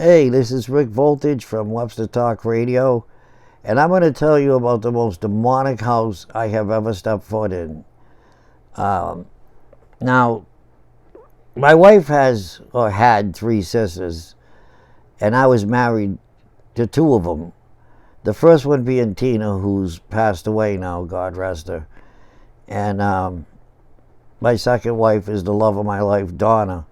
Hey, this is Rick Voltage from Webster Talk Radio, and I'm going to tell you about the most demonic house I have ever stepped foot in. Now, my wife has, or had, 3 sisters, and I was married to 2 of them. The first one being Tina, who's passed away now, God rest her. And my second wife is the love of my life, Donna.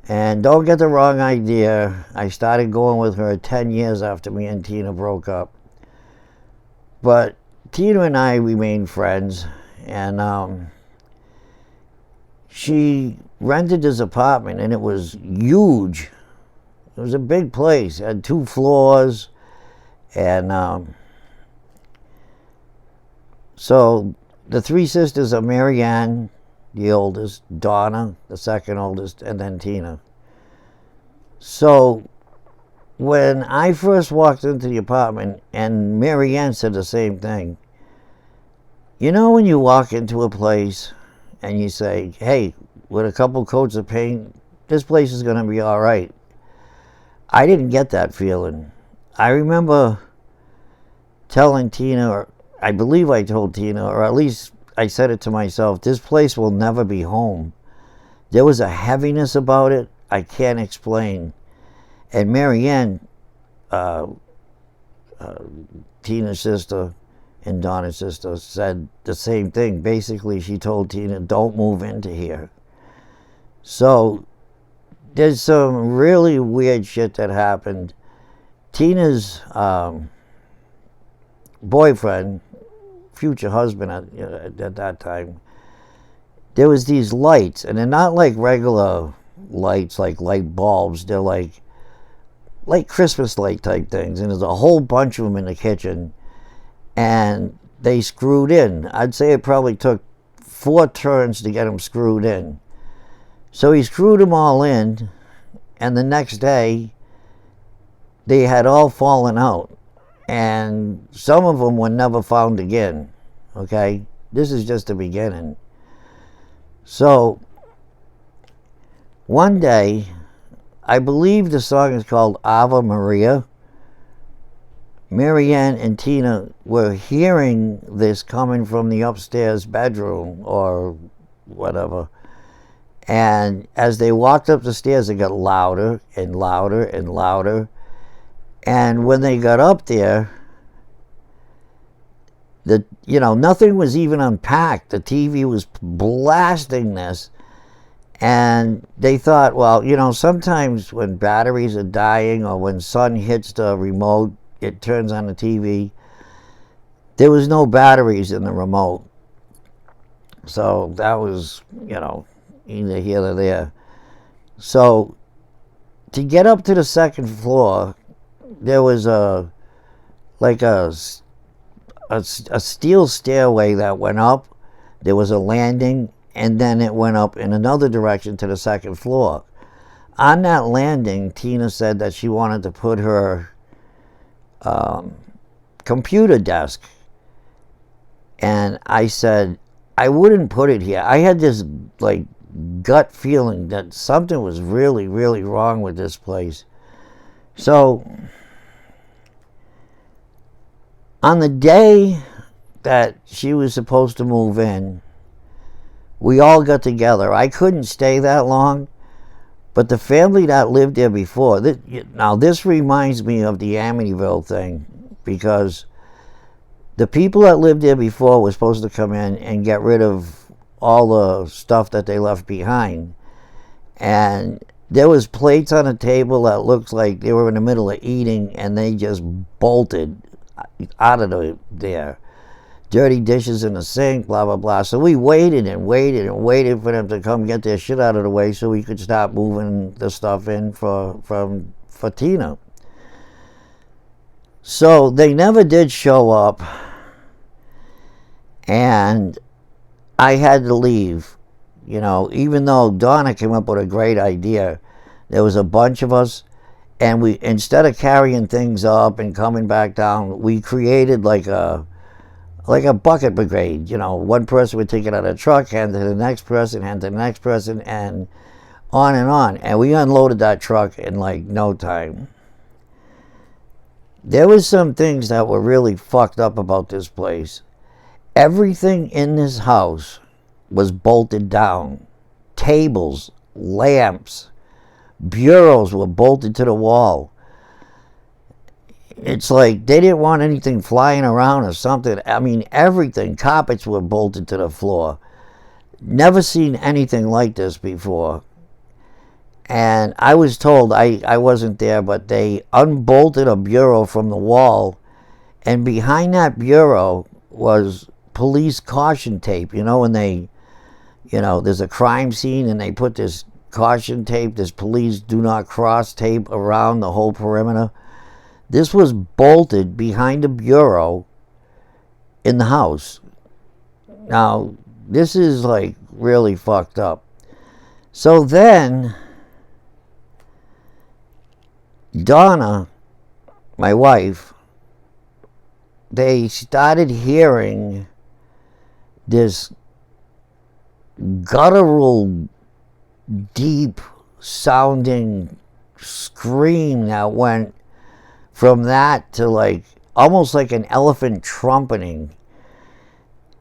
And don't get the wrong idea, I started going with her 10 years after me and Tina broke up. But Tina and I remained friends, and she rented this apartment, and it was huge. It was a big place. It had 2 floors, and so the 3 sisters are Mary Ann, the oldest, Donna, the second oldest, and then Tina. So when I first walked into the apartment, and Mary Ann said the same thing, you know when you walk into a place and you say, hey, with a couple coats of paint, this place is going to be all right. I didn't get that feeling. I remember telling Tina, or I believe I told Tina, or at least I said it to myself, this place will never be home. There was a heaviness about it I can't explain. And Mary Ann, Tina's sister and Donna's sister, said the same thing. Basically, she told Tina, don't move into here. So there's some really weird shit that happened. Tina's boyfriend, future husband at that time, there was these lights, and they're not like regular lights, like light bulbs. They're like Christmas light type things, and there's a whole bunch of them in the kitchen, and they screwed in. I'd say it probably took 4 turns to get them screwed in. So he screwed them all in, and the next day they had all fallen out, and some of them were never found again. Okay, this is just the beginning. So one day, I believe the song is called Ave Maria, Mary Ann and Tina were hearing this coming from the upstairs bedroom or whatever. And as they walked up the stairs, it got louder and louder and louder. And when they got up there, nothing was even unpacked. The TV was blasting this. And they thought, well, sometimes when batteries are dying or when sun hits the remote, it turns on the TV. There was no batteries in the remote. So that was, either here or there. So to get up to the second floor, there was a steel stairway that went up. There was a landing, and then it went up in another direction to the second floor. On that landing, Tina said that she wanted to put her computer desk. And I said, I wouldn't put it here. I had this gut feeling that something was really, really wrong with this place. So on the day that she was supposed to move in, we all got together. I couldn't stay that long, but the family that lived there before, now this reminds me of the Amityville thing, because the people that lived there before were supposed to come in and get rid of all the stuff that they left behind. And there was plates on a table that looked like they were in the middle of eating, and they just bolted out of there. Dirty dishes in the sink, blah, blah, blah. So we waited and waited and waited for them to come get their shit out of the way so we could start moving the stuff in for Tina. So they never did show up, and I had to leave. Even though Donna came up with a great idea, there was a bunch of us, and we, instead of carrying things up and coming back down, we created like a bucket brigade. One person would take it out of the truck, hand it to the next person, hand it to the next person, and on. And we unloaded that truck in no time. there was some things that were really fucked up about this place. Everything in this house was bolted down. Tables, lamps, bureaus were bolted to the wall. It's like they didn't want anything flying around or something. I mean, everything. Carpets were bolted to the floor. Never seen anything like this before. And I was told, I wasn't there, but they unbolted a bureau from the wall, and behind that bureau was police caution tape. You know, when they, there's a crime scene and they put this caution tape, this police do not cross tape around the whole perimeter. This was bolted behind a bureau in the house. Now, this is like really fucked up. So then, Donna, my wife, they started hearing this guttural, deep sounding scream that went from that to like almost like an elephant trumpeting.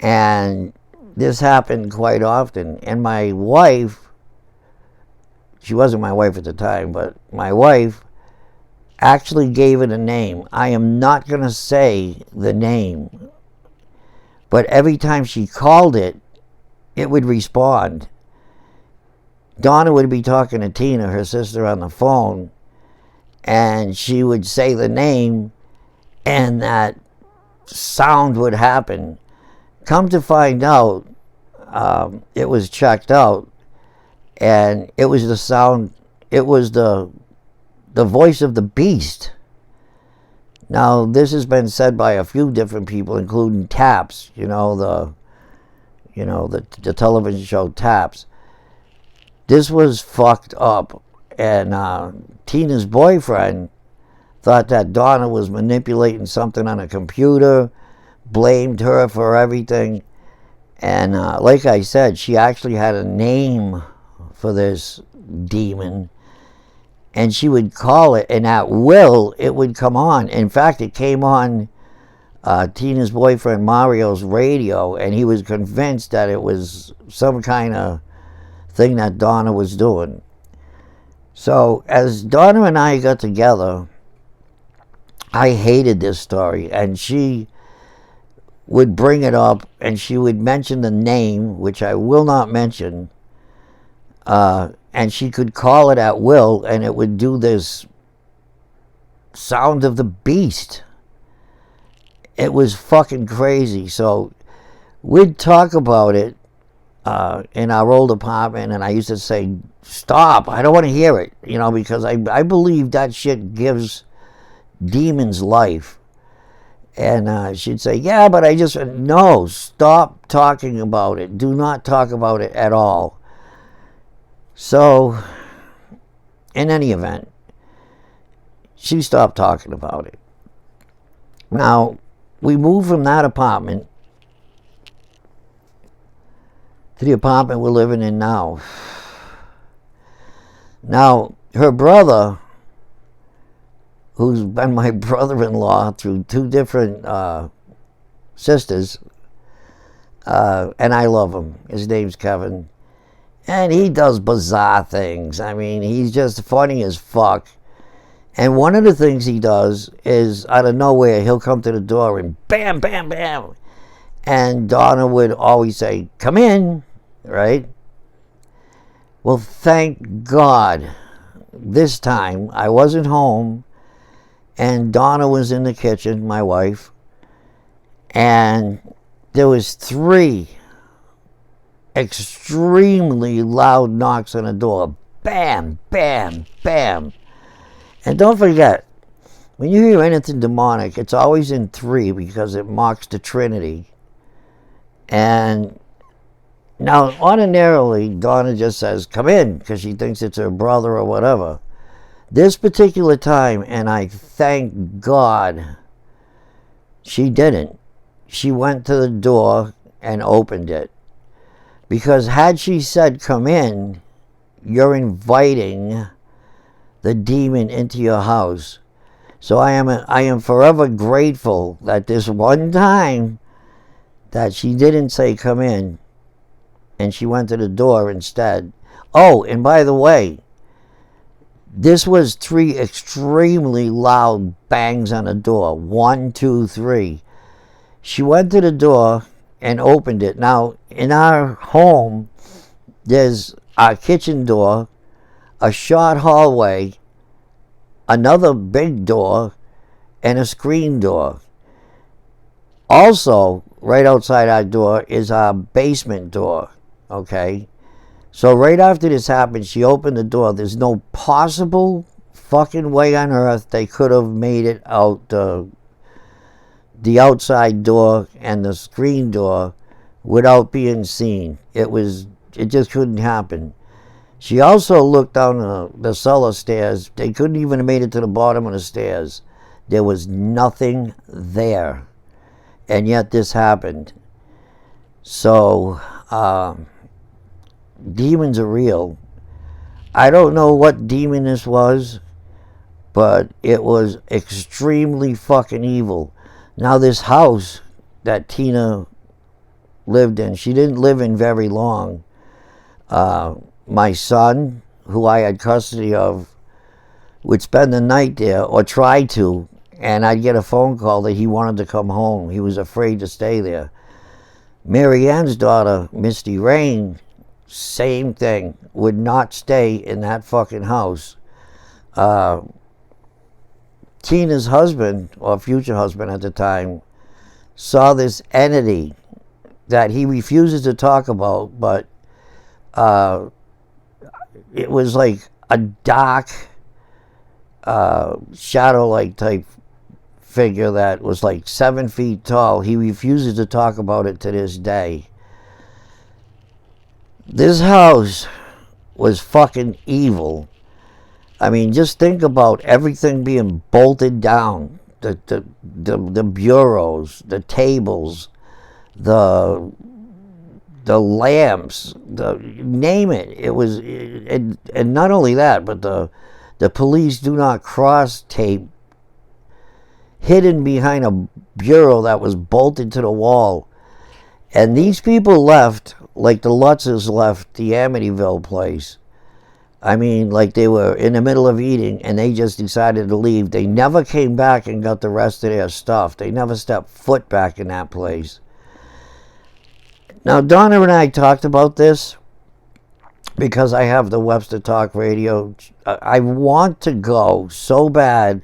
And this happened quite often. And my wife, she wasn't my wife at the time, but my wife actually gave it a name. I am not going to say the name, but every time she called it, it would respond. Donna would be talking to Tina, her sister, on the phone, and she would say the name, and that sound would happen. Come to find out, it was checked out, and it was the sound, it was the voice of the beast. Now, this has been said by a few different people, including Taps, the television show Taps. This was fucked up, and Tina's boyfriend thought that Donna was manipulating something on a computer, blamed her for everything, and like I said, she actually had a name for this demon, and she would call it, and at will it would come on. In fact, it came on Tina's boyfriend Mario's radio, and he was convinced that it was some kind of thing that Donna was doing. So as Donna and I got together, I hated this story, and she would bring it up, and she would mention the name, which I will not mention, and she could call it at will, and it would do this sound of the beast. It was fucking crazy. So we'd talk about it in our old apartment, and I used to say, stop, I don't want to hear it, because I believe that shit gives demons life. And she'd say, yeah, but no, stop talking about it. Do not talk about it at all. So, in any event, she stopped talking about it. Now, we moved from that apartment to the apartment we're living in now. Now, her brother, who's been my brother-in-law through two different sisters, and I love him. His name's Kevin. And he does bizarre things. I mean, he's just funny as fuck. And one of the things he does is, out of nowhere, he'll come to the door and bam, bam, bam. And Donna would always say, come in, right? Well, thank God, this time I wasn't home, and Donna was in the kitchen, my wife, and there was 3 extremely loud knocks on the door. Bam, bam, bam. And don't forget, when you hear anything demonic, it's always in 3 because it marks the Trinity. And now, ordinarily, Donna just says, come in, because she thinks it's her brother or whatever. This particular time, and I thank God she didn't. She went to the door and opened it. Because had she said, come in, you're inviting the demon into your house. So I am forever grateful that this one time that she didn't say come in, and she went to the door instead. Oh, and by the way, this was 3 extremely loud bangs on the door. 1, 2, 3. She went to the door and opened it. Now, in our home, there's our kitchen door, a short hallway, another big door, and a screen door. Also, right outside our door is our basement door, okay? So right after this happened, she opened the door. There's no possible fucking way on earth they could have made it out the outside door and the screen door without being seen. It just couldn't happen. She also looked down the cellar stairs. They couldn't even have made it to the bottom of the stairs. There was nothing there. And yet this happened. So, demons are real. I don't know what demon this was, but it was extremely fucking evil. Now this house that Tina lived in, she didn't live in very long. My son, who I had custody of, would spend the night there, or try to, and I'd get a phone call that he wanted to come home. He was afraid to stay there. Mary Ann's daughter, Misty Rain, same thing, would not stay in that fucking house. Tina's husband, or future husband at the time, saw this entity that he refuses to talk about, but it was like a dark, shadow-like type figure that was like 7 feet tall. He refuses to talk about it to this day. This house was fucking evil. I mean, just think about everything being bolted down. The bureaus, the tables, the lamps, name it. It was, and not only that, but the police do not cross tape hidden behind a bureau that was bolted to the wall. And these people left like the Lutzes left the Amityville place. I mean, like they were in the middle of eating and they just decided to leave. They never came back and got the rest of their stuff. They never stepped foot back in that place. Now, Donna and I talked about this because I have the Webster Talk Radio. I want to go so bad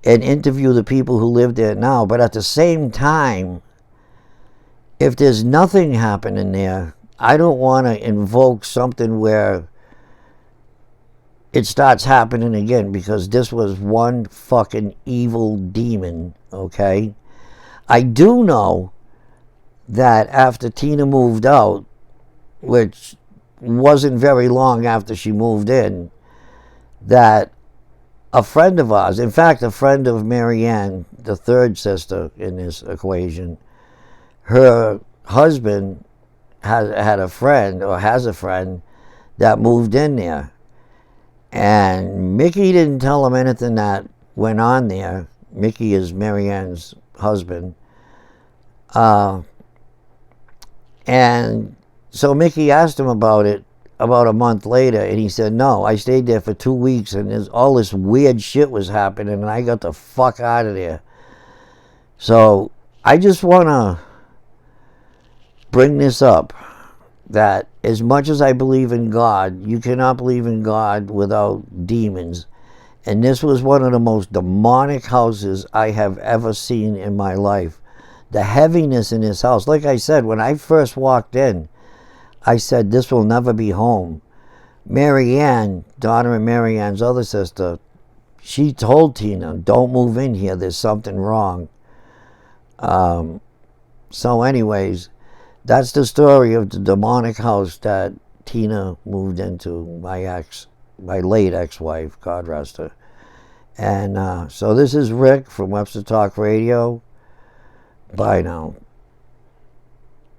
and interview the people who live there now, but at the same time, if there's nothing happening there, I don't want to invoke something where it starts happening again, because this was one fucking evil demon, okay? I do know that after Tina moved out, which wasn't very long after she moved in, that a friend of ours, in fact, a friend of Mary Ann, the third sister in this equation, her husband had a friend, or has a friend, that moved in there. And Mickey didn't tell him anything that went on there. Mickey is Mary Ann's husband. And so Mickey asked him about it about a month later, and he said, no, I stayed there for 2 weeks, and all this weird shit was happening, and I got the fuck out of there. So I just want to bring this up, that as much as I believe in God, you cannot believe in God without demons. And this was one of the most demonic houses I have ever seen in my life. The heaviness in this house. Like I said, when I first walked in, I said, this will never be home. Mary Ann, Donna and Mary Ann's other sister, she told Tina, don't move in here, there's something wrong. So anyways, that's the story of the demonic house that Tina moved into, my late ex-wife, God rest her. And so this is Rick from Webster Talk Radio. Bye now.